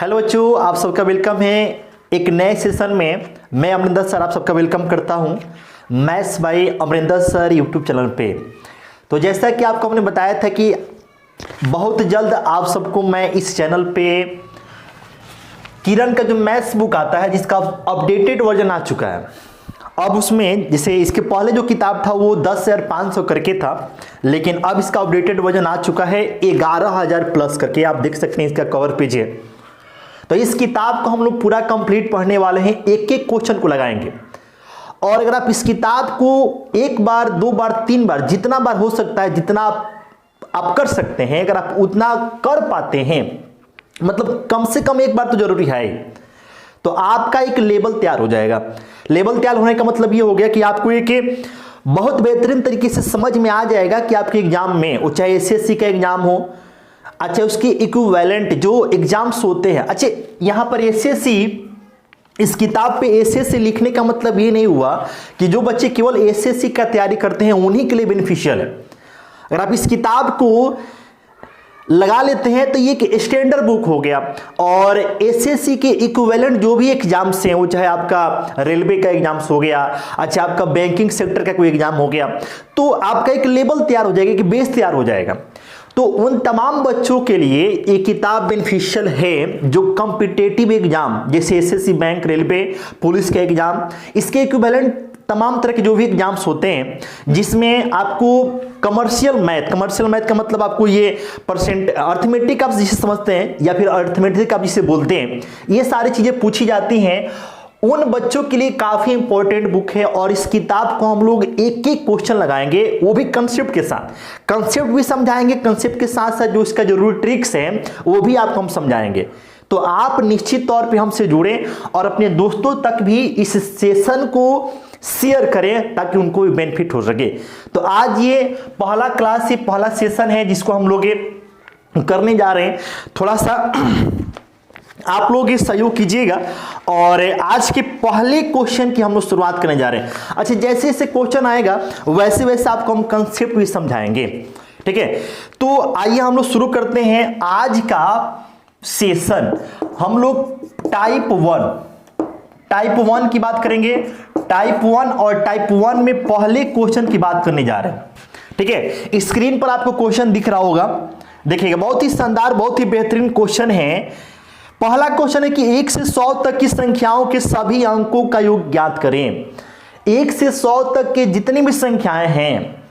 Hello बच्चों, आप सबका वेलकम है एक नए सेशन में। मैं अमरिंदर सर आप सबका वेलकम करता हूं maths by Amarinder sir YouTube channel पे। तो जैसा कि आपको हमने बताया था कि बहुत जल्द आप सबको मैं इस चैनल पे किरण का जो मैथ्स बुक आता है जिसका अपडेटेड वर्जन आ चुका है। अब उसमें जैसे इसके पहले जो किताब था वो 10,500 करके था, लेकिन अब इसका अपडेटेड वर्जन आ चुका है 11,000 प्लस करके। आप देख सकते हैं इसका कवर पेज है। तो इस किताब को हम लोग पूरा कंप्लीट पढ़ने वाले हैं, एक एक क्वेश्चन को लगाएंगे। और अगर आप इस किताब को एक बार, दो बार, तीन बार, जितना बार हो सकता है, जितना आप कर सकते हैं, अगर आप उतना कर पाते हैं, मतलब कम से कम एक बार तो जरूरी है, तो आपका एक लेवल तैयार हो जाएगा। लेवल तैयार होने का मतलब ये हो गया कि आपको एक बहुत बेहतरीन तरीके से समझ में आ जाएगा कि आपके एग्जाम में, वो चाहे एसएससी का एग्जाम हो, अच्छा उसके इक्विवेलेंट जो एग्जाम्स होते हैं। अच्छा यहां पर एसएससी, इस किताब पे एसएससी लिखने का मतलब ये नहीं हुआ कि जो बच्चे केवल एसएससी का तैयारी करते हैं उन्हीं के लिए बेनिफिशियल है। अगर आप इस किताब को लगा लेते हैं तो ये एक स्टैंडर्ड बुक हो गया। और एसएससी के इक्विवेलेंट जो भी एग्जाम्स हैं, वो चाहे आपका रेलवे का एग्जाम्स हो गया, अच्छा आपका बैंकिंग सेक्टर का कोई एग्जाम हो गया, तो आपका एक लेवल तैयार हो जाएगा, कि बेस तैयार हो जाएगा। तो उन तमाम बच्चों के लिए ये किताब बेनिफिशियल है जो कॉम्पिटिटिव एग्जाम, जैसे एसएससी, बैंक, रेलवे, पुलिस के एग्जाम, इसके इक्विवेलेंट तमाम तरह के जो भी एग्जाम्स होते हैं, जिसमें आपको कमर्शियल मैथ का मतलब आपको ये परसेंट अर्थमेटिक आप जिसे समझते हैं या फिर अर्थमेटिक आप जिसे बोलते हैं, ये सारी चीजें पूछी जाती हैं। उन बच्चों के लिए काफी इंपॉर्टेंट बुक है। और इस किताब को हम लोग एक एक क्वेश्चन लगाएंगे, वो भी कंसेप्ट के साथ। कंसेप्ट भी समझाएंगे, कंसेप्ट के साथ साथ जो इसका जरूरी ट्रिक्स है वो भी आपको हम समझाएंगे। तो आप निश्चित तौर पे हमसे जुड़ें और अपने दोस्तों तक भी इस सेशन को शेयर करें ताकि उनको भी बेनिफिट हो सके। तो आज ये पहला क्लास, ये पहला सेशन है जिसको हम लोग करने जा रहे हैं। थोड़ा सा आप लोग ये सहयोग कीजिएगा। और आज के पहले क्वेश्चन की हम लोग शुरुआत करने जा रहे हैं। अच्छा, जैसे जैसे क्वेश्चन आएगा वैसे वैसे आपको हम कंसेप्ट भी समझाएंगे, ठीक है। तो आइए हम लोग शुरू करते हैं आज का सेशन। हम लोग टाइप 1 की बात करेंगे। टाइप 1 और टाइप 1 में पहले क्वेश्चन की बात करने जा रहे हैं, ठीक है। स्क्रीन पर आपको क्वेश्चन दिख रहा होगा, देखिएगा। बहुत ही शानदार, बहुत ही बेहतरीन क्वेश्चन है। पहला क्वेश्चन है कि 1 से 100 तक की संख्याओं के सभी अंकों का योग ज्ञात करें। 1 से 100 तक के जितनी भी संख्याएं हैं,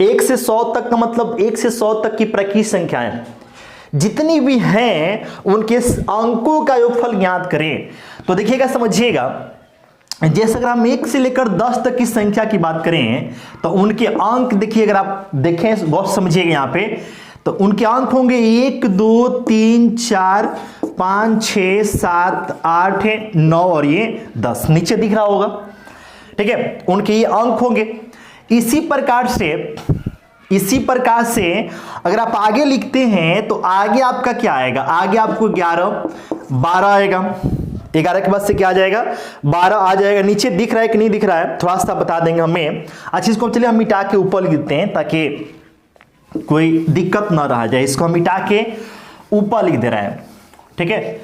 1 से 100 तक का मतलब 1 से 100 तक की प्रकृत संख्याएं जितनी भी हैं उनके अंकों का योगफल ज्ञात करें। तो देखिएगा, समझिएगा, जैसे अगर हम 1 से लेकर 10 तक की संख्या की बात करें तो उनके अंक देखिए, अगर आप देखें बहुत समझिएगा यहाँ पे, तो उनके अंक होंगे 1, 2, 3, 4, 5, 6, 7, 8, 9 और ये 10 नीचे दिख रहा होगा, ठीक है। उनके ये अंक होंगे। इसी प्रकार से अगर आप आगे लिखते हैं तो आगे आपका क्या आएगा? आगे आपको 11, 12 आएगा। 11 के बाद से क्या आ जाएगा? 12 आ जाएगा। नीचे दिख रहा है कि नहीं दिख रहा है, थोड़ा सा बता देंगे हमें। अच्छा, इसको चलिए हम मिटा के ऊपर लिख देते हैं ताकि कोई दिक्कत ना रह जाए। इसको हम मिटा के ऊपर लिख दे रहे हैं, ठीक है।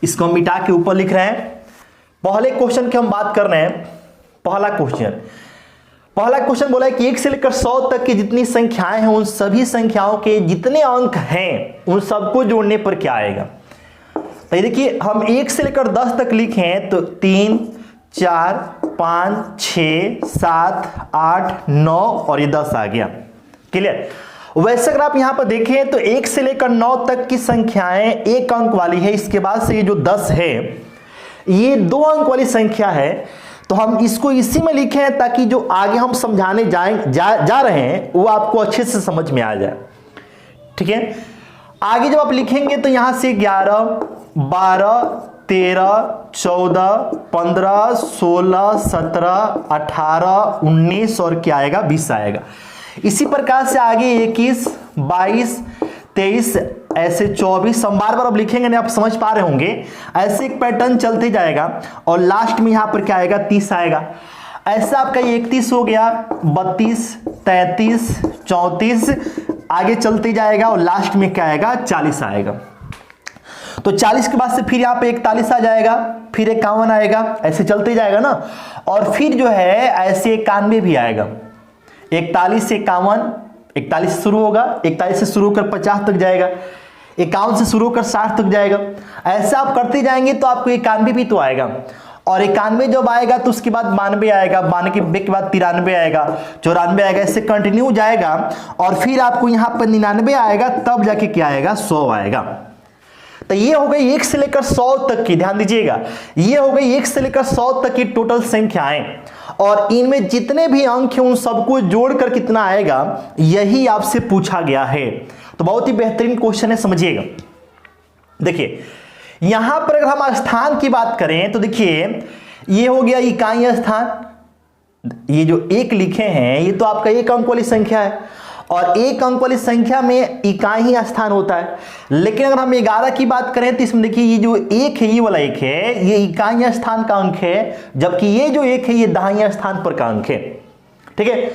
इसको हम मिटा के ऊपर लिख रहे हैं। पहले क्वेश्चन की हम बात कर रहे हैं। पहला क्वेश्चन बोला है कि 1 से लेकर 100 तक की जितनी संख्याएं हैं उन सभी संख्याओं के जितने अंक हैं उन सबको जोड़ने पर क्या आएगा। तो देखिए, हम 1 से लेकर 10 तक लिखें तो 3, 4, 5, 6, 7, 8, 9 और ये 10 आ गया। क्लियर? वैसे अगर आप यहां पर देखें तो 1 से लेकर 9 तक की संख्याएं एक अंक वाली है। इसके बाद से ये जो 10 है ये 2 अंक वाली संख्या है। तो हम इसको इसी में लिखे हैं ताकि जो आगे हम समझाने जा रहे हैं वो आपको अच्छे से समझ में आ जाए, ठीक है। आगे जब आप लिखेंगे तो यहां से 11, 12, 13, 14, 15, 16, 17, 18, 19 और क्या आएगा? 20 आएगा। इसी प्रकार से आगे 21, 22, 23, ऐसे 24 हम बार बार अब लिखेंगे नहीं, आप समझ पा रहे होंगे। ऐसे एक पैटर्न चलते जाएगा और लास्ट में यहां पर क्या आएगा? 30 आएगा। ऐसा आपका 31 हो गया, 32, 33, 34 आगे चलते जाएगा और लास्ट में क्या आएगा? 40 आएगा। तो 40 के बाद से फिर यहाँ पे 41 आ जाएगा, फिर 51 आएगा, ऐसे चलते जाएगा ना। और फिर जो है ऐसे 91 भी आएगा। 41 से 51, 41 से शुरू होगा, 41 से शुरू होकर 50 तक जाएगा, 51 से शुरू होकर 60 तक जाएगा। ऐसा आप करते जाएंगे तो आपको 91 भी तो आएगा। और 91 जब आएगा तो उसके बाद 92 आएगा, 92 के बाद 93 आएगा, 94 आएगा, ऐसे कंटिन्यू जाएगा। और फिर आपको यहाँ पर 99 आएगा, तब जाके क्या आएगा, 100 आएगा। तो ये हो गई 1 से लेकर 100 तक की, ध्यान दीजिएगा, ये हो गई 1 से लेकर 100 तक की टोटल संख्याएं। और इनमें जितने भी अंक हैं उन सबको जोड़कर कितना आएगा, यही आपसे पूछा गया है। तो बहुत ही बेहतरीन क्वेश्चन है, समझिएगा। देखिए यहां पर अगर हम स्थान की बात करें तो देखिए ये हो गया इकाई स्थान। ये जो 1 लिखे हैं ये तो आपका 1 अंक वाली संख्या है, और 1 अंक वाली संख्या में इकाई ही स्थान होता है। लेकिन अगर हम 11 की बात करें तो इसमें देखिए ये जो 1 है, ये वाला 1 है, ये इकाई स्थान का अंक है, जबकि ये जो 1 है ये दहाई स्थान पर का अंक है। ठीक है,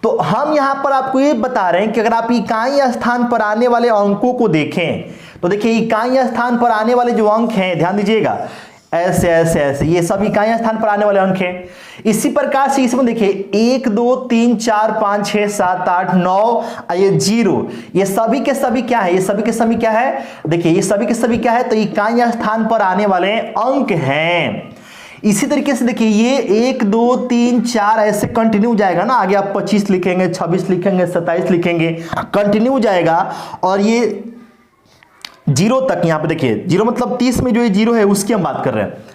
तो हम यहां पर आपको ये बता रहे हैं कि अगर आप इकाई स्थान पर आने वाले अंकों को देखें तो देखिए इकाई स्थान पर आने वाले जो अंक हैं, ध्यान दीजिएगा, ऐसे ऐसे ऐसे, ये सब इकाई स्थान पर आने वाले अंक हैं। इसी प्रकार से इसमें देखिए 1 2 3 4 5 6 7 8 9, ये 0, ये सभी के सभी क्या है, ये सभी के सभी क्या है, देखिए ये सभी के सभी क्या है, तो इकाई स्थान पर आने वाले अंक हैं। इसी तरीके से देखिए ये 1 2 3 4 ऐसे कंटिन्यू जाएगा ना, आगे आप 25 लिखेंगे, 26 लिखेंगे, 27 लिखेंगे, कंटिन्यू जाएगा। और ये 0 तक, यहां पे देखिए 0 मतलब 30 में जो ये 0 है उसकी हम बात कर रहे हैं।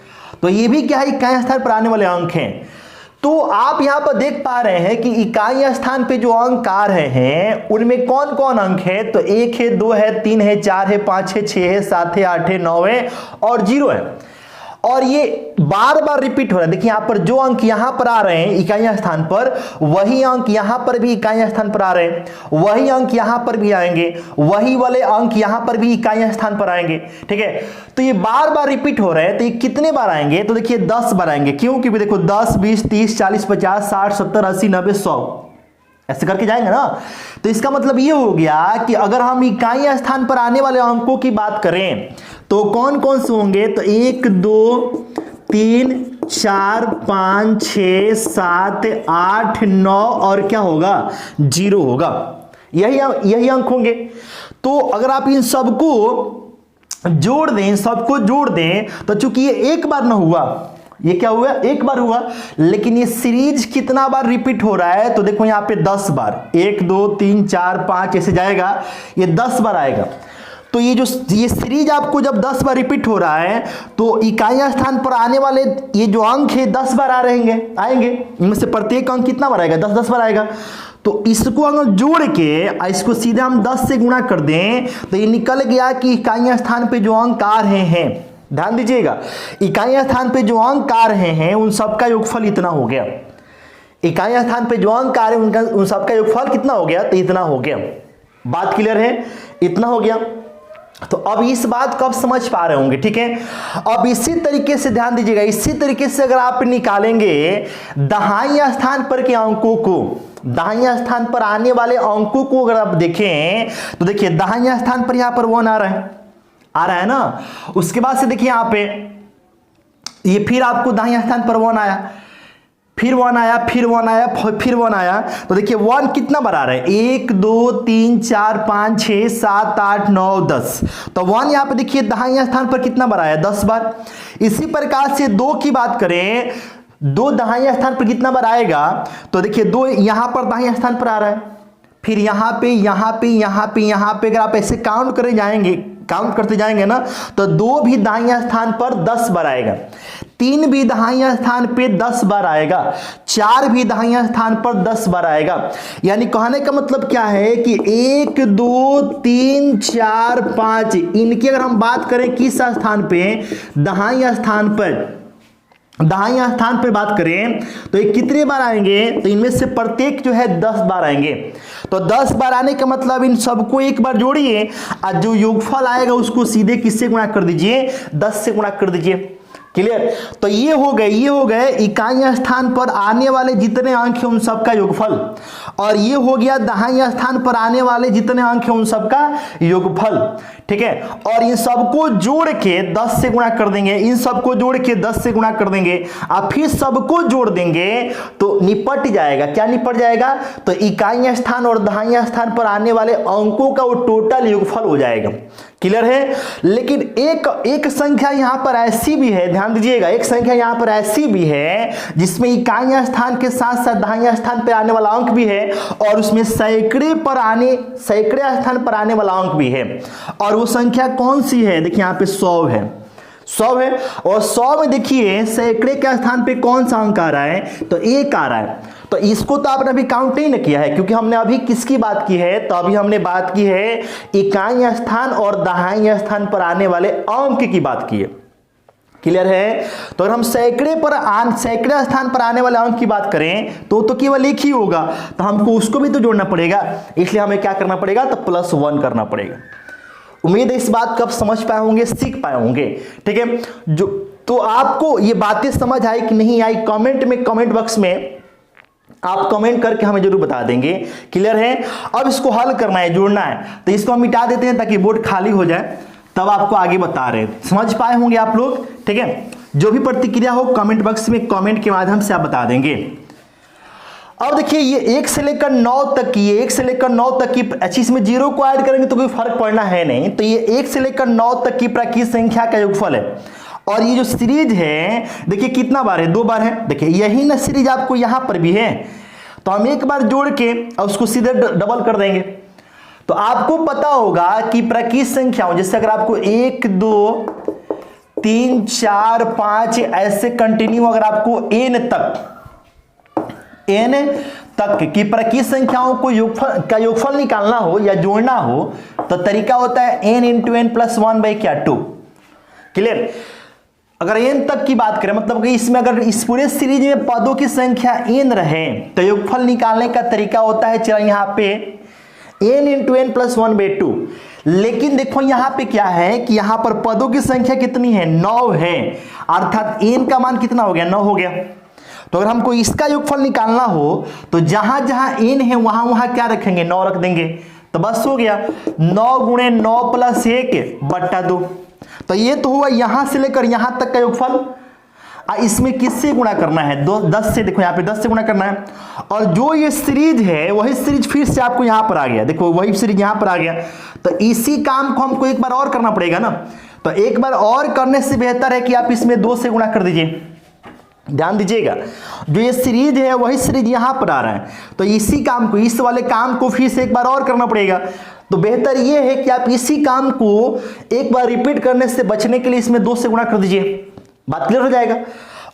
तो ये भी क्या है, इकाई स्थान पर आने वाले अंक हैं। तो आप यहां पर देख पा रहे हैं कि इकाई स्थान पे जो अंक आ रहे हैं उनमें कौन कौन अंक है, तो 1 है, 2 है, 3 है, 4 है, 5 है, 6 है, 7 है, 8 है, 9 है और 0 है। और ये बार बार रिपीट हो रहा है। देखिए यहां पर जो अंक यहां पर आ रहे हैं इकाई स्थान पर, वही अंक यहां पर भी इकाई स्थान पर आ रहे हैं, वही अंक यहां पर भी आएंगे, वही वाले अंक यहां पर भी इकाई स्थान पर आएंगे। ठीक है, तो ये बार बार रिपीट हो रहे हैं। तो ये कितने बार आएंगे, तो देखिए 10 बार आएंगे। क्यों, क्योंकि देखो 10 20 30 40 50 60 70 80 90 100 ऐसे करके जाएंगे ना। तो इसका मतलब ये हो गया कि अगर हम इकाई स्थान पर आने वाले अंकों की बात करें तो कौन कौन से होंगे, तो 1 2 3 4 5 6 7 8 9 और क्या होगा, 0 होगा। यही अंक होंगे। तो अगर आप इन सबको जोड़ दें, सबको जोड़ दें, तो चूंकि ये एक बार ना हुआ, ये क्या हुआ, एक बार हुआ, लेकिन ये सीरीज कितना बार रिपीट हो रहा है, तो देखो यहां पे 10 बार, 1 2 3 4 5 ऐसे जाएगा, ये 10 बार आएगा। तो ये सीरीज आपको जब 10 बार रिपीट हो रहा है तो इकाई स्थान पर आने वाले ये जो अंक है 10 बार आएंगे। इनमें से प्रत्येक अंक कितना बार आएगा, 10 10 बार आएगा। तो इसको अगर जोड़ के इसको सीधे हम 10 से गुणा कर दें तो ये निकल गया कि इकाई स्थान पे जो अंक आ रहे हैं, ध्यान दीजिएगा, इकाई स्थान पे जो अंक आ रहे हैं उन सबका योगफल इतना हो गया। इकाई स्थान पे जो अंक आ रहे हैं उन सबका योगफल कितना हो गया, तो इतना हो गया। बात क्लियर है, इतना हो गया। तो अब इस बात को आप समझ पा रहे होंगे, ठीक है। अब इसी तरीके से ध्यान दीजिएगा, इसी तरीके से अगर आप निकालेंगे दहाई स्थान पर के अंकों को, दाहिने स्थान पर आने वाले अंकों को अगर आप देखें तो देखिए दाहिने स्थान पर यहां पर 1 आ रहा है ना। उसके बाद से देखिए यहां पे ये फिर आपको दाहिने स्थान पर 1 आया, फिर 1 आया, फिर 1 आया, फिर 1 आया। तो देखिए 1 कितना बार आ रहा है, 1 2 3 4 5 6 7 8 9 10। तो 1 यहां पे देखिए दाहिने स्थान पर कितना बार आया, 10 बार। इसी प्रकार से 2 की बात करें, 2 दाहिने स्थान पर कितना बार आएगा, तो देखिए 2 यहां पर दाहिने स्थान पर आ रहा है, फिर यहां पे यहां पे यहां पे यहां पे, अगर आप ऐसे काउंट करते जाएंगे ना तो 2 भी दाहिने स्थान पर 10 बार आएगा, 3 भी दाहिने स्थान पे 10 बार आएगा, 4 भी दाहिने स्थान पर 10 बार आएगा। यानी कहने का मतलब क्या है कि 1 2 3 4 5 इनकी अगर हम बात करें किस स्थान पे, दाहिने स्थान पर बात करें तो ये कितने बार आएंगे, तो इनमें से प्रत्येक जो है 10 बार आएंगे। तो 10 बार आने का मतलब इन सबको एक बार जोड़िए और जो योगफल आएगा उसको सीधे किससे गुणा कर दीजिए, 10 से गुणा कर दीजिए। क्लियर। तो ये हो गए इकाई स्थान पर आने वाले जितने अंक हैं उन सबका योगफल, और ये हो गया दाहिने स्थान पर आने वाले जितने अंक हैं उन सबका योगफल, ठीक है। और इन सबको जोड़ के 10 से गुणा कर देंगे, इन सबको जोड़ के 10 से गुणा कर देंगे, आप फिर सबको जोड़ देंगे तो निपट जाएगा। क्या निपट जाएगा? तो इकाई स्थान और दाहिने स्थान पर आने वाले अंकों का वो टोटल योगफल हो जाएगा। क्लियर है। लेकिन एक संख्या यहां पर ऐसी भी है, ध्यान दीजिएगा, एक संख्या यहां पर ऐसी भी है जिसमें इकाई स्थान के साथ साथ दाहिने स्थान पर आने वाला अंक भी है, और उसमें सैकड़े स्थान पर आने वाला अंक भी है। और वो संख्या कौन सी है? देखिए यहां पे 100 है, 100 है, और 100 में देखिए सैकड़े के स्थान पे कौन सा अंक आ रहा है? तो 1 आ रहा है। तो इसको तो आपने अभी काउंट ही नहीं किया है, क्योंकि हमने अभी किसकी बात की है? तो अभी हमने बात की है इकाई स्थान और दाहिने स्थान पर आने वाले अंक की बात की है। क्लियर है। तो अगर हम सैकड़े स्थान पर आने वाले अंक की बात करें तो केवल एक ही होगा, तो हमको उसको भी तो जोड़ना पड़ेगा, इसलिए हमें क्या करना पड़ेगा? तो +1 करना पड़ेगा। उम्मीद है इस बात को आप समझ पाए होंगे, सीख पाए होंगे, ठीक है। तो आपको ये बातें समझ आई कि नहीं आई, कमेंट बॉक्स में आप कमेंट करके हमें जरूर बता देंगे। क्लियर है। अब इसको हल करना है, जोड़ना है, तो इसको हम मिटा देते हैं ताकि बोर्ड खाली हो जाए, तब आपको आगे बता रहे हैं। समझ पाए होंगे आप लोग, ठीक है। जो भी प्रतिक्रिया हो कमेंट बॉक्स में कमेंट के माध्यम से आप बता देंगे। अब देखिए ये 1 से लेकर 9 तक की, 1 से लेकर 9 तक की, अच्छी इसमें 0 को ऐड करेंगे तो कोई फर्क पड़ना है नहीं। तो ये 1 से लेकर 9 तक की प्राकृत संख्या का योगफल है। और ये जो सीरीज है देखिए कितना बार है? 2 बार है। देखिए यही ना सीरीज आपको यहां पर भी है, तो हम एक बार जोड़ के और उसको सीधे डबल कर देंगे। तो आपको पता होगा कि प्राकृत संख्याओं, जैसे अगर आपको 1 2 3 4 5 ऐसे कंटिन्यू, अगर आपको n तक की प्राकृत संख्याओं को योगफल निकालना हो या जोड़ना हो तो तरीका होता है n × n + 1/2। क्लियर। अगर n तक की बात करें, मतलब कि इसमें अगर इस पूरे सीरीज में पदों की संख्या n रहे तो योगफल निकालने का तरीका होता है, चलो यहां पे n × n + 1/2। लेकिन देखो यहां पे क्या है कि यहां पर पदों की संख्या कितनी है? 9 है, अर्थात n का मान कितना हो गया? 9 हो गया। तो अगर हमको इसका योगफल निकालना हो तो जहां जहां n है वहां वहां क्या रखेंगे? 9 रख देंगे, तो बस हो गया 9 × 9 + 1/2। तो ये तो हुआ यहां से लेकर यहां तक का योगफल। इसमें किससे गुणा करना है? 10 से। देखो यहां पे 10 से गुणा करना है, और जो ये सीरीज है वही सीरीज फिर से आपको यहां पर आ गया। देखो वही सीरीज यहां पर आ गया, तो इसी काम को हमको एक बार और करना पड़ेगा ना। तो एक बार और करने से बेहतर है कि आप इसमें 2 से गुणा कर दीजिए। ध्यान दीजिएगा, जो ये सीरीज है वही सीरीज यहां पर आ रहा है, तो इसी काम को, इस वाले काम को फिर से एक बार और करना पड़ेगा। तो बेहतर ये है कि आप इसी काम को एक बार रिपीट करने से बचने के लिए इसमें 2 से गुणा कर दीजिए, बात क्लियर हो जाएगा।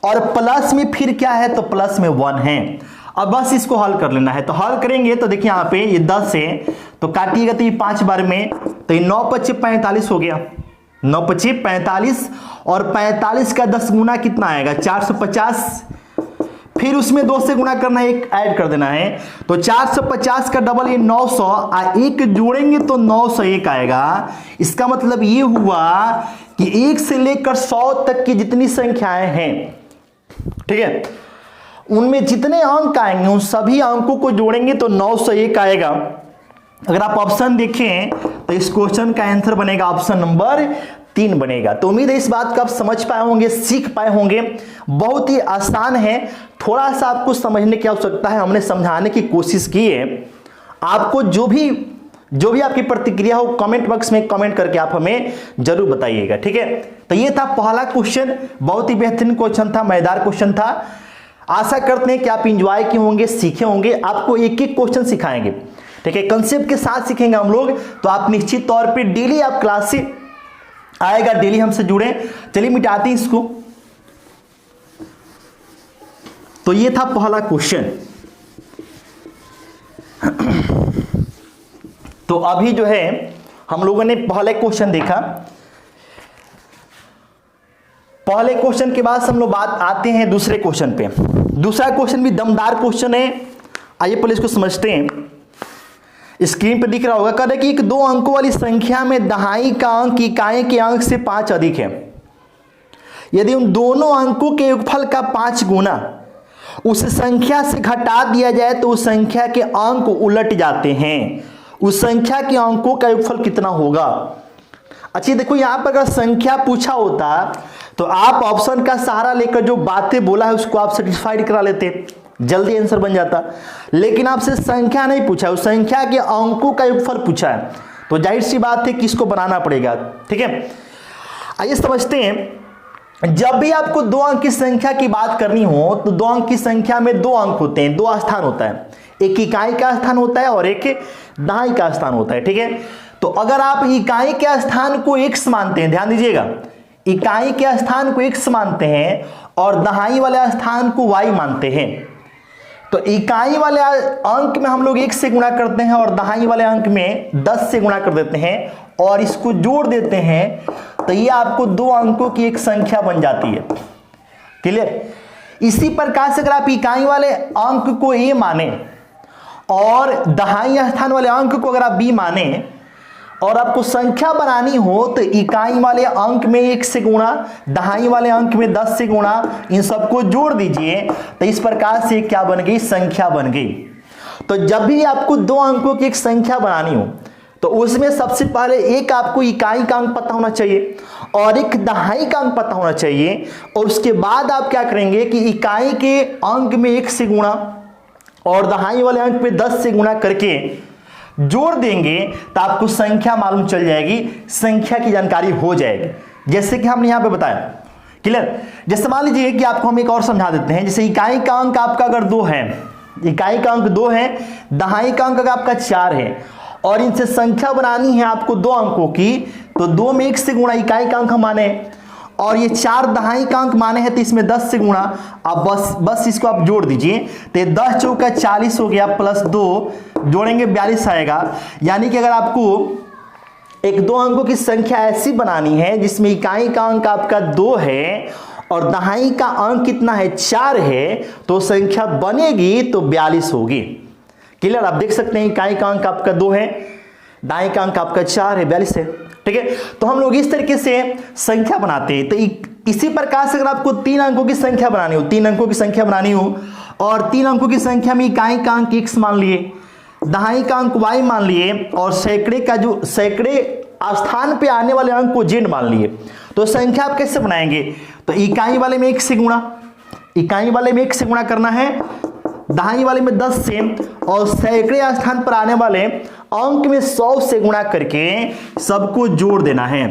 और प्लस में फिर क्या है? तो प्लस में 1 है। अब बस इसको हल कर लेना है। तो हल करेंगे तो देखिए यहाँ पे ये 10 है, तो काटिएगा तो ये 5 बार में, तो ये 9 × 5 = 45 हो गया। 9 × 5 = 45, और 45 का 10 गुना कितना आएगा? 450। फिर उसमें 2 से गुणा करना है, एक ऐड कर देना है, तो 450 का डबल ये 900, एक जोड़ेंगे तो 901 आएगा। इसका मतलब ये हुआ कि 1 से लेकर 100 तक की जितनी संख्याएं हैं, ठीक है, उनमें जितने अंक आएंगे उन सभी अंकों को जोड़ेंगे तो 901 आएगा। अगर आप ऑप्शन देखें तो इस क्वेश्चन का आंसर बनेगा ऑप्शन नंबर 3 बनेगा। तो उम्मीद है इस बात को आप समझ पाए होंगे, सीख पाए होंगे। बहुत ही आसान है, थोड़ा सा आपको समझने की आवश्यकता है, हमने समझाने की कोशिश की है। आपको जो भी आपकी प्रतिक्रिया हो कमेंट बॉक्स में कमेंट करके आप हमें जरूर बताइएगा, ठीक है। तो ये था पहला क्वेश्चन, बहुत ही बेहतरीन क्वेश्चन था, मजेदार क्वेश्चन था। आशा करते हैं कि आप इंजॉय किए होंगे, सीखे होंगे। आपको एक एक क्वेश्चन सिखाएंगे, ठीक है, कंसेप्ट के साथ सीखेंगे हम लोग। तो आप निश्चित तौर पे डेली आप क्लास से आएगा, डेली हमसे जुड़े। चलिए मिटाते हैं इसको। तो ये था पहला क्वेश्चन। तो अभी जो है हम लोगों ने पहले क्वेश्चन देखा। पहले क्वेश्चन के बाद हम लोग बात आते हैं दूसरे क्वेश्चन पे। दूसरा क्वेश्चन भी दमदार क्वेश्चन है, आइए पहले इसको समझते हैं। स्क्रीन पे दिख रहा होगा, कह रहे कि एक 2 अंकों वाली संख्या में दहाई का अंक इकाई के अंक से 5 अधिक है। यदि उन दोनों अंकों के योगफल का 5 गुना उस संख्या से घटा दिया जाए तो उस संख्या के अंक उलट जाते हैं। उस संख्या के अंकों का योगफल कितना होगा। अच्छा देखो, यहां पर अगर संख्या पूछा होता तो आप ऑप्शन का सहारा लेकर जो बातें बोला है उसको आप सेटिस्फाइड करा लेते, जल्दी आंसर बन जाता। लेकिन आपसे संख्या नहीं पूछा, उस संख्या के अंकों का योगफल पूछा है, तो जाहिर सी बात है कि इसको बनाना पड़ेगा। ठीक है, आइए समझते हैं। जब भी आपको 2 अंक की संख्या की बात करनी हो तो 2 अंक की संख्या में 2 अंक होते हैं, 2 स्थान होता है, एक इकाई का स्थान होता है और एक दहाई का स्थान होता है। ठीक है, तो अगर आप इकाई के स्थान को x मानते हैं, ध्यान दीजिएगा, इकाई के स्थान को x मानते हैं और दहाई वाले स्थान को y मानते हैं, तो इकाई वाले अंक में हम लोग 1 से गुणा करते हैं और दहाई वाले अंक में 10 से गुणा कर देते हैं और इसको जोड़ देते हैं, तो ये आपको 2 अंकों की एक संख्या बन जाती है। क्लियर। इसी प्रकार से अगर आप इकाई वाले अंक को a माने और दहाई स्थान वाले अंक को अगर आप b माने और आपको संख्या बनानी हो तो इकाई वाले अंक में 1 से गुणा, दहाई वाले अंक में 10 से गुणा, इन सबको जोड़ दीजिए, तो इस प्रकार से क्या बन गई, संख्या बन गई। तो जब भी आपको 2 अंकों की एक संख्या बनानी हो तो उसमें सबसे पहले एक आपको इकाई का अंक पता होना चाहिए और एक दहाई का अंक पता होना चाहिए, और उसके बाद आप क्या करेंगे कि इकाई के अंक में 1 से गुणा और दहाई वाले अंक में 10 से गुणा करके जोड़ देंगे तो आपको संख्या मालूम चल जाएगी, संख्या की जानकारी हो जाएगी, जैसे कि हमने यहां पे बताया। क्लियर। जैसे मान लीजिए कि आपको हम एक और समझा देते हैं, जैसे इकाई का अंक आपका अगर 2 है, इकाई का अंक 2 है, दहाई का अंक आपका 4 है और इनसे संख्या बनानी है आपको 2 अंकों की, तो 2 में 1 से गुणा इकाई का अंक हम माने और ये 4 दहाई का अंक माने हैं तो इसमें 10 से गुणा, अब बस इसको आप जोड़ दीजिए, तो 10 चौका 40 हो गया, प्लस 2 जोड़ेंगे 42 आएगा। यानी कि अगर आपको एक 2 अंकों की संख्या ऐसी बनानी है जिसमें इकाई का अंक आपका 2 है और दहाई का अंक कितना है, 4 है, तो संख्या बनेगी तो 42 होगी। क्लियर। आप देख सकते हैं इकाई का अंक आपका 2 है, दहाई का अंक आपका 4 है, 42 है। ठीक है, तो हम लोग इस तरीके से संख्या बनाते हैं। तो इसी प्रकार से अगर आपको 3 अंकों की संख्या बनानी हो, 3 अंकों की संख्या बनानी हो और 3 अंकों की संख्या में इकाई का अंक x मान लिए, दहाई का अंक y मान लिए और सैकड़े स्थान पे आने वाले अंक को z मान लिए, तो संख्या आप कैसे बनाएंगे, तो इकाई वाले में 1 से गुणा, इकाई वाले में 1 से गुणा करना है, दहाई वाले में 10 से और सैकड़े स्थान पर आने वाले अंक में 100 से गुणा करके सबको जोड़ देना है।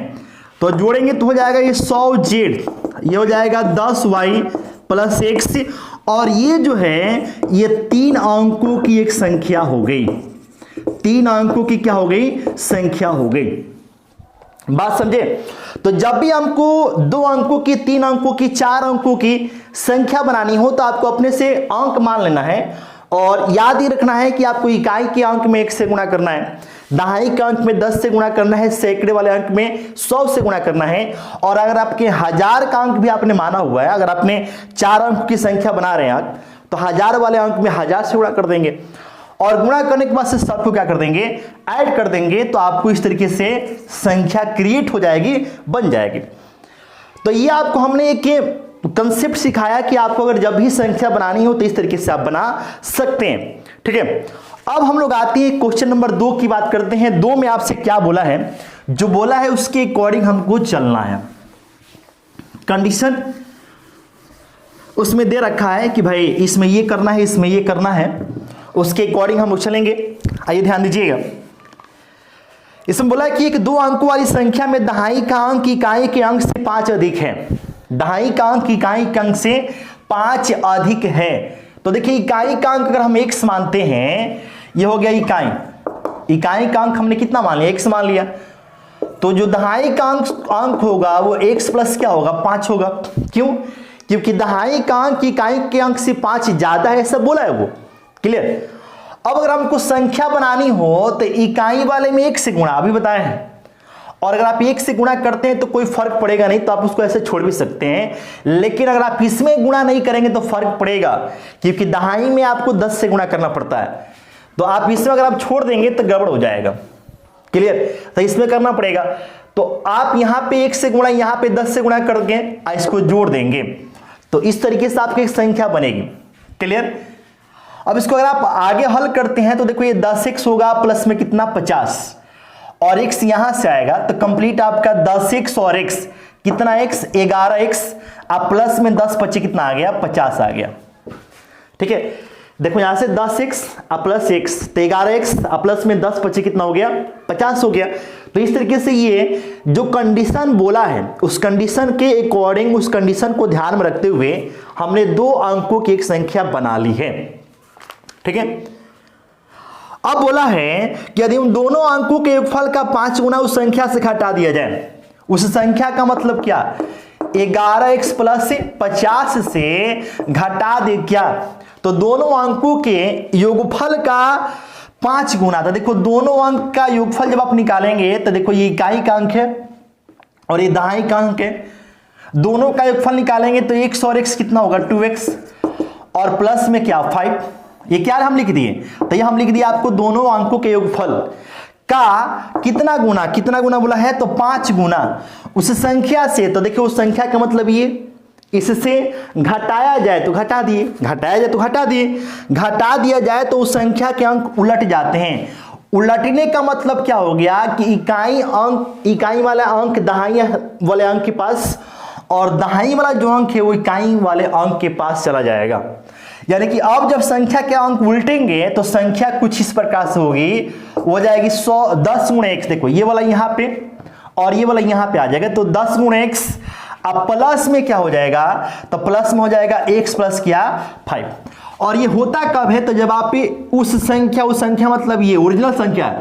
तो जोड़ेंगे तो हो जाएगा ये 100z, ये हो जाएगा 10y प्लस x, और ये जो है ये 3 अंकों की एक संख्या हो गई, 3 अंकों की क्या हो गई, संख्या हो गई। बात समझे। तो जब भी हमको 2 अंकों की, 3 अंकों की, 4 अंकों की संख्या बनानी हो तो आपको अपने से अंक मान लेना है और याद ही रखना है कि आपको इकाई के अंक में 1 से गुणा करना है, दहाई के अंक में 10 से गुणा करना है, सैकड़े वाले अंक में 100 से गुणा करना है, और अगर आपके 1000 का अंक भी आपने माना हुआ है, अगर आपने 4 अंक की संख्या बना रहे हैं तो 1000 वाले अंक में 1000 से गुणा कर देंगे और गुणा करने के बाद से सबको क्या कर देंगे, ऐड कर देंगे, तो आपको इस तरीके से संख्या क्रिएट हो जाएगी, बन जाएगी। तो ये आपको हमने एक कंसेप्ट सिखाया कि आपको अगर जब भी संख्या बनानी हो तो इस तरीके से आप बना सकते हैं। ठीक है, अब हम लोग आते हैं क्वेश्चन नंबर 2 की बात करते हैं। 2 में आपसे क्या बोला है, जो बोला है उसके अकॉर्डिंग हमको चलना है। कंडीशन उसमें दे रखा है कि भाई इसमें ये करना है, इसमें ये करना है, उसके अकॉर्डिंग हम लोग चलेंगे। आइए ध्यान दीजिएगा, इसमें बोला कि एक 2 अंकों वाली संख्या में दहाई का अंक इकाई के अंक से 5 अधिक है, दहाई का अंक इकाई के अंक से 5 अधिक है। तो देखिए इकाई का अंक अगर हम x मानते हैं, ये हो गया इकाई का अंक हमने कितना मान लिया, x मान लिया, तो जो दहाई का अंक होगा वो x प्लस क्या होगा, 5 होगा। क्यों, क्योंकि दहाई का अंक इकाई के अंक से 5 ज्यादा है, ऐसा बोला है वो। क्लियर। अब अगर हमको संख्या बनानी हो तो इकाई वाले में 1 से गुणा, अभी बताए हैं, और अगर आप 1 से गुणा करते हैं तो कोई फर्क पड़ेगा नहीं, तो आप उसको ऐसे छोड़ भी सकते हैं, लेकिन अगर आप इसमें गुणा नहीं करेंगे तो फर्क पड़ेगा, क्योंकि दहाई में आपको 10 से गुणा करना पड़ता है, तो आप इसमें अगर आप छोड़ देंगे तो गड़बड़ हो जाएगा। क्लियर। तो इसमें करना पड़ेगा, तो आप यहां पे 1 से गुणा, यहां पे 10 से गुणा करके इसको जोड़ देंगे, तो इस तरीके से आपकी एक संख्या बनेगी। क्लियर? अब इसको अगर आप आगे हल करते हैं तो देखो ये 10x होगा प्लस में कितना 50 और x यहां से आएगा, तो कंप्लीट आपका 10x और x कितना x 11x, आप प्लस में 10 25 कितना आ गया 50 आ गया। ठीक है, देखो यहां से 10x प्लस x तो 11x प्लस में 10 25 कितना हो गया 50 हो गया। तो इस तरीके से ये जो कंडीशन बोला है उस कंडीशन के अकॉर्डिंग, उस कंडीशन को ध्यान में रखते हुए हमने 2 अंकों की एक संख्या बना ली है। ठीक है, अब बोला है कि यदि उन दोनों अंकों के योगफल का 5 गुना उस संख्या से घटा दिया जाए, उस संख्या का मतलब क्या 11x प्लस 50 से घटा दे क्या, तो दोनों अंकों के योगफल का 5 गुना। तो देखो दोनों अंक का योगफल जब आप निकालेंगे तो देखो ये इकाई का अंक है और ये दहाई का अंक है, दोनों का योगफल निकालेंगे तो x और x कितना होगा 2x और प्लस में क्या 5, ये क्या हम लिख दिए, तो ये हम लिख दिए आपको दोनों अंकों के योगफल का कितना गुना, कितना गुना बोला है तो 5 गुना उस संख्या से। तो देखिए उस संख्या का मतलब ये इससे घटाया जाए तो घटा दिए, घटाया जाए तो घटा दिए, घटा दिया जाए तो उस संख्या के अंक उलट जाते हैं। उलटने का मतलब क्या हो गया कि इकाई अंक, इकाई वाला अंक दहाई वाले अंक के पास और दहाई वाला जो अंक है वो इकाई वाले अंक के पास चला जाएगा। यानी कि अब जब संख्या के अंक उल्टेंगे तो संख्या कुछ इस प्रकार से होगी, हो जाएगी 10 गुणे x, देखो ये वाला यहां पे और ये वाला यहां पे आ जाएगा, तो 10 गुणे x अब प्लस में क्या हो जाएगा, तो प्लस में हो जाएगा x प्लस क्या 5। और ये होता कब है, तो जब आप उस संख्या मतलब ये ओरिजिनल संख्या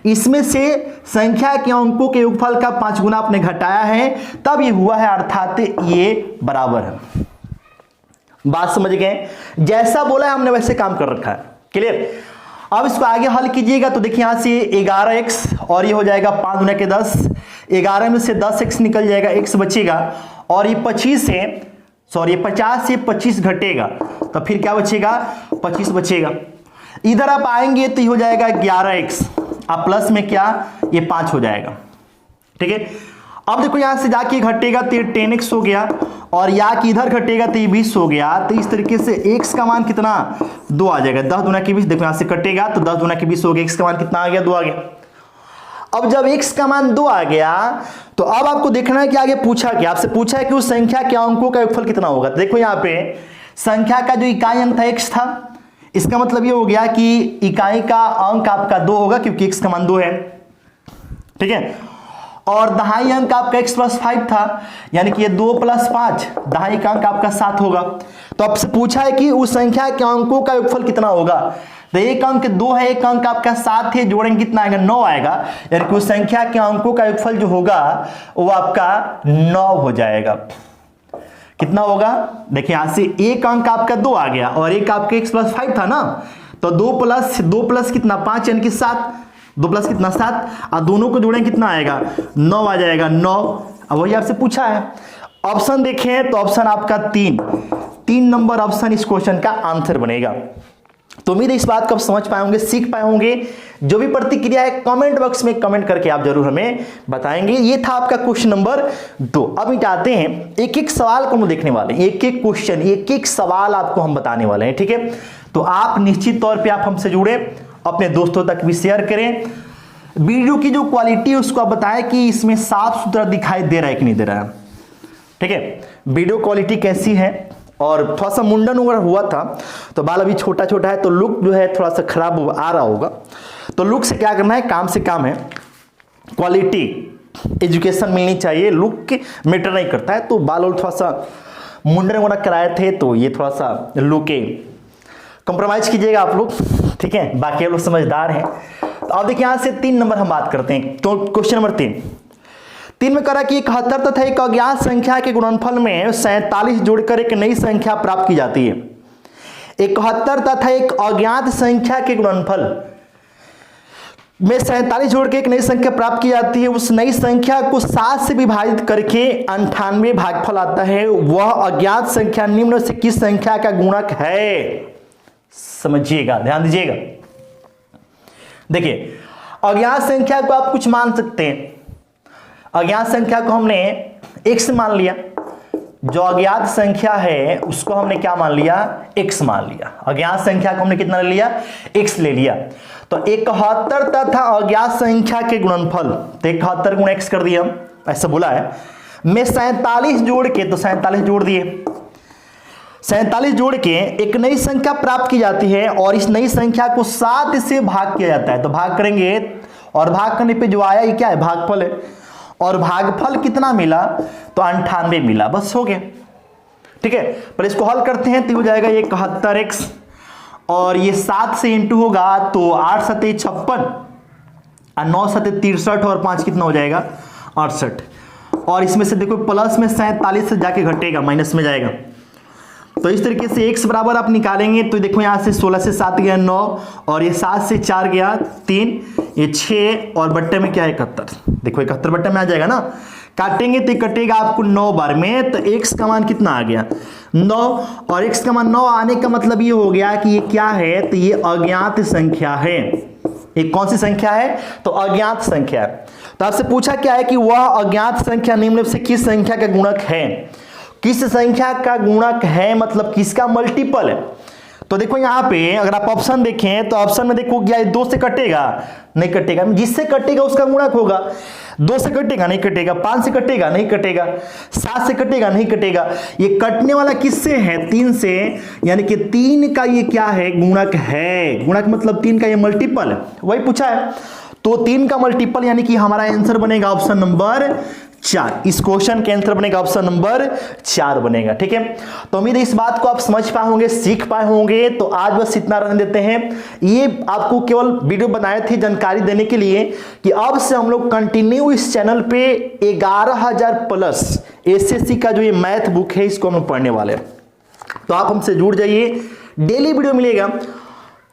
इसमें से संख्या के अंकों के योगफल का 5 गुना आपने घटाया है तब ये हुआ है, अर्थात ये बराबर है। बात समझ गए? जैसा बोला है हमने वैसे काम कर रखा है। क्लियर? अब इसको आगे हल कीजिएगा तो देखिए यहां से 11x और ये हो जाएगा 5 गुना के 10, 11 में से 10x निकल जाएगा, x बचेगा और ये 25 से 50 से 25 घटेगा तो फिर क्या बचेगा 25 बचेगा। इधर आप आएंगे तो ये हो जाएगा 11x, आप प्लस में क्या ये 5 हो जाएगा। ठीक है, अब देखो यहां से जाके घटेगा तो ये 10x हो गया और यहाँ की इधर घटेगा तो ये 20 हो गया। तो इस तरीके से x का मान कितना 2 आ जाएगा, 10 गुना के 20, देखो यहां से कटेगा तो 10 गुना के 20 हो गया, x का मान कितना आ गया 2 आ गया। अब जब x का मान 2 आ गया तो अब आपको देखना है कि आगे पूछा क्या, आपसे पूछा है कि उस संख्या के अंकों का योगफल कितना होगा। तो देखो यहाँ पे संख्या का जो इकाई अंक था x था, इसका मतलब ये हो गया कि इकाई का अंक आपका 2 होगा क्योंकि x का मान 2 है। ठीक है, और दहाई अंक आपका x प्लस 5 था, यानी कि ये 2 प्लस 5, दहाई का अंक आपका 7 होगा। तो आपसे पूछा है कि उस संख्या के अंकों का योगफल कितना होगा, तो एक अंक 2 है, एक अंक आपका 7 है, जोड़ेंगे कितना आएगा 9 आएगा, यानी कि उस संख्या के अंकों का योगफल जो होगा वो आपका 9 हो जाएगा। कितना होगा, देखिए यहां से एक अंक आपका 2 आ गया और एक आपका x प्लस 5 था ना, तो 2 प्लस कितना 5 यानी कि 7, 2 प्लस कितना 7 और दोनों को जोड़ें कितना आएगा 9 आ जाएगा 9। अब वही आपसे पूछा है। ऑप्शन देखें तो ऑप्शन आपका 3 नंबर ऑप्शन इस क्वेश्चन का आंसर बनेगा। तो उम्मीद है इस बात को आप समझ पाए होंगे, सीख पाए होंगे। जो भी प्रतिक्रिया है कमेंट बॉक्स में कमेंट करके आप जरूर हमें बताएंगे। ये था आपका क्वेश्चन नंबर 2। अब मिटाते हैं, एक एक सवाल को हम देखने वाले हैं, एक एक क्वेश्चन, एक एक सवाल आपको हम बताने वाले हैं। ठीक है, तो आप निश्चित तौर पे आप हमसे जुड़े, अपने दोस्तों तक भी शेयर करें। वीडियो की जो क्वालिटी है उसको आप बताएं कि इसमें साफ सुथरा दिखाई दे रहा है कि नहीं दे रहा है। ठीक है, वीडियो क्वालिटी कैसी है, और थोड़ा सा मुंडन वगैरह हुआ था तो बाल अभी छोटा छोटा है तो लुक जो है थोड़ा सा खराब आ रहा होगा। तो लुक से क्या करना है, काम से काम है, क्वालिटी एजुकेशन मिलनी चाहिए, लुक के मैटर नहीं करता है। तो बाल थोड़ा सा मुंडन वगैरह कराए थे तो ये थोड़ा सा लुक के कंप्रोमाइज कीजिएगा आप लोग। ठीक है, बाकी आप लोग समझदार हैं। तो अब देखिए यहां से 3 नंबर हम बात करते हैं। तो क्वेश्चन नंबर 3 में करा कि 71 तथा एक अज्ञात संख्या के गुणनफल में 47 जोड़कर एक नई संख्या प्राप्त की जाती है। 71 तथा एक अज्ञात संख्या के गुणनफल में 47 जोड़ के एक नई संख्या प्राप्त की जाती है। उस नई संख्या को 7 से विभाजित करके 98 भागफल आता है। वह अज्ञात संख्या निम्न से किस संख्या का गुणक है? समझिएगा, ध्यान दीजिएगा। देखिए, अज्ञात संख्या को आप कुछ मान सकते हैं। अज्ञात संख्या को हमने x मान लिया, जो अज्ञात संख्या है उसको हमने क्या मान लिया, x मान लिया। अज्ञात संख्या को हमने कितना ले लिया, x ले लिया। तो 71 तथा अज्ञात संख्या के गुणनफल, तो 71 गुण x कर दिया, ऐसा बोला है। मैं 47 जोड़ के, तो 47 जोड़ दिए, 47 जोड़ के एक नई संख्या प्राप्त की जाती है और इस नई संख्या को 7 से भाग किया जाता है। तो भाग करेंगे और भाग करने पे जो आया ये क्या है, भागफल है। और भागफल कितना मिला, तो 98 मिला, बस हो गया। ठीक है, पर इसको हल करते हैं तो हो जाएगा ये 71x और ये 7 से इंटू होगा तो 8 सते 56 और 9 सते 63 और 5 कितना हो जाएगा 68। और इसमें से देखो प्लस में 47 से जाके घटेगा, माइनस में जाएगा। तो इस तरीके से x बराबर आप निकालेंगे तो देखो यहाँ से 16 से 7 गया 9 और ये 7 से 4 गया 3, ये 6 और बट्टे में क्या है 71। देखो 71 बट्टे में आ जाएगा ना, काटेंगे तो कटेगा आपको 9 बार में। तो x का मान कितना आ गया 9 और x का मान 9 आने का मतलब ये हो गया कि ये क्या है, तो ये अज्ञात संख्या है। ये कौन सी संख्या है, तो अज्ञात संख्या है। तो आपसे पूछा क्या है कि वह अज्ञात संख्या निम्न से किस संख्या का गुणक है। किस संख्या का गुणक है मतलब किसका मल्टीपल है। तो देखो यहाँ पे अगर आप ऑप्शन देखें तो ऑप्शन में देखो क्या 2 से कटेगा, नहीं कटेगा, जिससे कटेगा उसका गुणक होगा। 2 से कटेगा, नहीं कटेगा। 5 से कटेगा, नहीं कटेगा। 7 से कटेगा, नहीं कटेगा। ये कटने वाला किससे है, 3 से, यानी कि 3 का ये क्या है, गुणक है। गुणक मतलब 3 का ये मल्टीपल है, वही पूछा है। तो 3 का मल्टीपल यानी कि हमारा आंसर बनेगा ऑप्शन नंबर 4। इस क्वेश्चन के आंसर बनेगा ऑप्शन नंबर 4 बनेगा। ठीक है, तो उम्मीद है इस बात को आप समझ पाए होंगे, सीख पाए होंगे। तो आज बस इतना रहने देते हैं। ये आपको केवल वीडियो बनाए थे जानकारी देने के लिए कि अब से हम लोग कंटिन्यू इस चैनल पे 11,000 प्लस एसएससी का जो ये मैथ बुक है इसको हम पढ़ने वाले हैं। तो आप हमसे जुड़ जाइए, डेली वीडियो मिलेगा।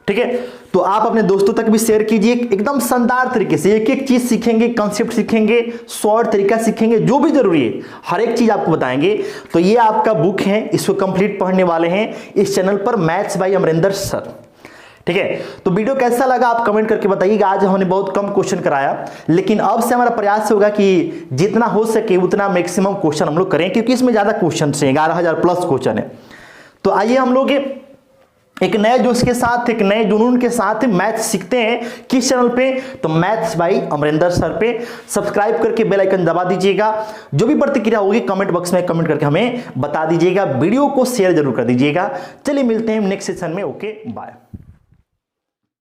ठीक है, तो आप अपने दोस्तों तक भी शेयर कीजिए। एकदम शानदार तरीके से एक एक चीज सीखेंगे, कॉन्सेप्ट सीखेंगे, शॉर्ट तरीका सीखेंगे, जो भी जरूरी है हर एक चीज आपको बताएंगे। तो ये आपका बुक है, इसको कंप्लीट पढ़ने वाले हैं इस चैनल पर, मैथ्स बाय अमरिंदर सर। ठीक है, तो वीडियो कैसा लगा आप कमेंट करके बताइएगा। आज हमने बहुत कम क्वेश्चन कराया, लेकिन अब से हमारा प्रयास होगा कि जितना हो सके उतना मैक्सिमम क्वेश्चन हम लोग करें, क्योंकि इसमें ज्यादा क्वेश्चन है, 11,000 प्लस क्वेश्चन है। तो आइए हम लोग एक नए जोश के साथ, एक नए जुनून के साथ मैथ्स सीखते हैं। किस चैनल पे, तो मैथ्स बाय अमरिंदर सर पे। सब्सक्राइब करके बेल आइकन दबा दीजिएगा। जो भी प्रतिक्रिया होगी कमेंट बॉक्स में कमेंट करके हमें बता दीजिएगा। वीडियो को शेयर जरूर कर दीजिएगा। चलिए मिलते हैं नेक्स्ट सेशन में। Okay, bye.